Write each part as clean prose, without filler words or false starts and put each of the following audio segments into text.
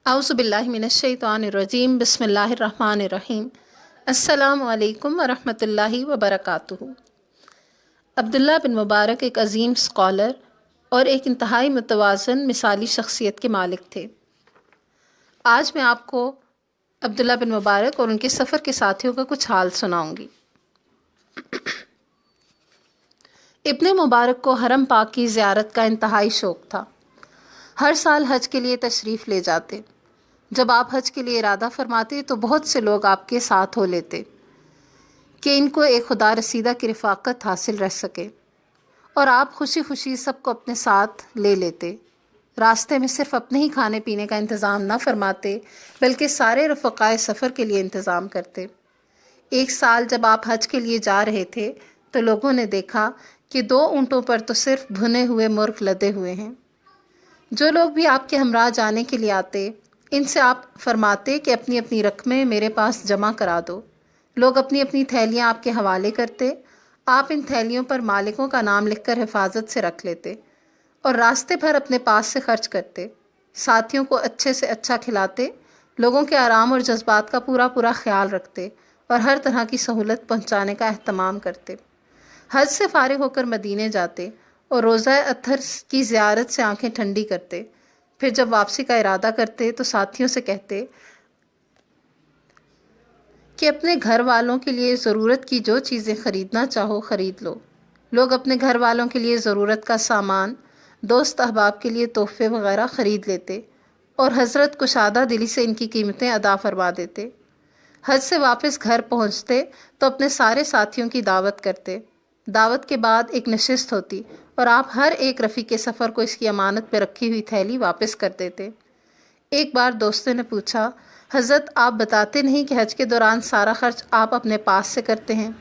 औज़ुबिल्लाहि मिनश्शैतानिर्रजीम बिस्मिल्लाहिर्रहमानिर्रहीम। अस्सलामु अलैकुम वरहमतुल्लाहि वबरकातुहू। अब्दुल्ला बिन मुबारक एक अजीम स्कॉलर और एक इंतहाई मुतवाज़न मिसाली शख्सियत के मालिक थे। आज मैं आपको अब्दुल्ला बिन मुबारक और उनके सफ़र के साथियों का कुछ हाल सुनाऊंगी। इब्ने मुबारक को हरम पाक की ज़ियारत का इंतहाई शौक़ था। हर साल हज के लिए तशरीफ़ ले जाते। जब आप हज के लिए इरादा फरमाते तो बहुत से लोग आपके साथ हो लेते कि इनको एक खुदा रसीदा की रफ़ाक़त हासिल रह सके, और आप खुशी खुशी सबको अपने साथ ले लेते। रास्ते में सिर्फ़ अपने ही खाने पीने का इंतज़ाम न फरमाते बल्कि सारे रफ़क़ाए सफ़र के लिए इंतज़ाम करते। एक साल जब आप हज के लिए जा रहे थे तो लोगों ने देखा कि 2 ऊँटों पर तो सिर्फ़ भुने हुए मुर्ग़ लदे हुए हैं। जो लोग भी आपके हमरा जाने के लिए आते, इनसे आप फरमाते कि अपनी अपनी रकमें मेरे पास जमा करा दो। लोग अपनी अपनी थैलियाँ आपके हवाले करते। आप इन थैलियों पर मालिकों का नाम लिखकर हिफाजत से रख लेते और रास्ते भर अपने पास से खर्च करते। साथियों को अच्छे से अच्छा खिलाते, लोगों के आराम और जज्बात का पूरा पूरा ख्याल रखते और हर तरह की सहूलत पहुँचाने का अहतमाम करते। हज से फारिग होकर मदीने जाते और रोज़ा अत्हर की ज़ियारत से आंखें ठंडी करते। फिर जब वापसी का इरादा करते तो साथियों से कहते कि अपने घर वालों के लिए ज़रूरत की जो चीज़ें ख़रीदना चाहो ख़रीद लो। लोग अपने घर वालों के लिए ज़रूरत का सामान, दोस्त अहबाब के लिए तोहफ़े वगैरह ख़रीद लेते और हज़रत कुशादा दिली से इनकी कीमतें अदा फरमा देते। हज से वापस घर पहुँचते तो अपने सारे साथियों की दावत करते। दावत के बाद एक नशिस्त होती और आप हर एक रफ़ीक़ सफ़र को इसकी अमानत में रखी हुई थैली वापस कर देते। एक बार दोस्तों ने पूछा, हज़रत आप बताते नहीं कि हज के दौरान सारा खर्च आप अपने पास से करते हैं।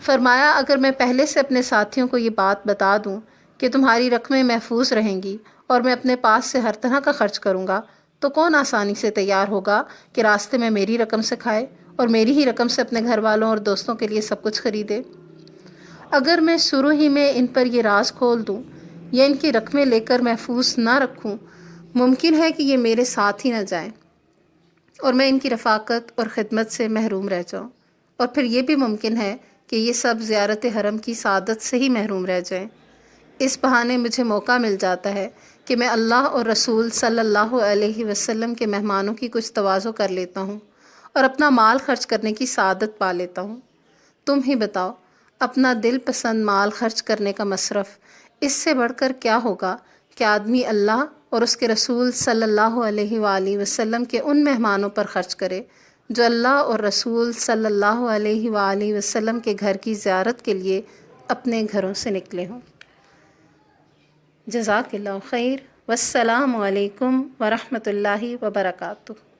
फरमाया, अगर मैं पहले से अपने साथियों को ये बात बता दूं कि तुम्हारी रकमें महफूज रहेंगी और मैं अपने पास से हर तरह का खर्च करूंगा, तो कौन आसानी से तैयार होगा कि रास्ते में मेरी रकम से खाए और मेरी ही रकम से अपने घर वालों और दोस्तों के लिए सब कुछ खरीदे। अगर मैं शुरू ही में इन पर यह राज खोल दूं या इनकी रकमें लेकर महफूज ना रखूं, मुमकिन है कि ये मेरे साथ ही न जाएं और मैं इनकी रफ़ाक़त और ख़िदमत से महरूम रह जाऊं, और फिर ये भी मुमकिन है कि ये सब ज़ियारत हरम की सादत से ही महरूम रह जाएं। इस बहाने मुझे मौका मिल जाता है कि मैं अल्लाह और रसूल सल्लल्लाहु अलैहि वसल्लम के मेहमानों की कुछ तवाज़ो कर लेता हूँ और अपना माल खर्च करने की सादत पा लेता हूँ। तुम ही बताओ, अपना दिल पसंद माल खर्च करने का मसरफ़ इससे बढ़कर क्या होगा कि आदमी अल्लाह और उसके रसूल सल्लल्लाहु अलैहि वसल्लम के उन मेहमानों पर ख़र्च करे जो अल्लाह और रसूल सल्लल्लाहु अलैहि वसल्लम के घर की ज़ियारत के लिए अपने घरों से निकले हों। जज़ाकल्लाहु खैर। वस्सलामु अलैकुम वरहमतुल्लाहि वबरकातुहू।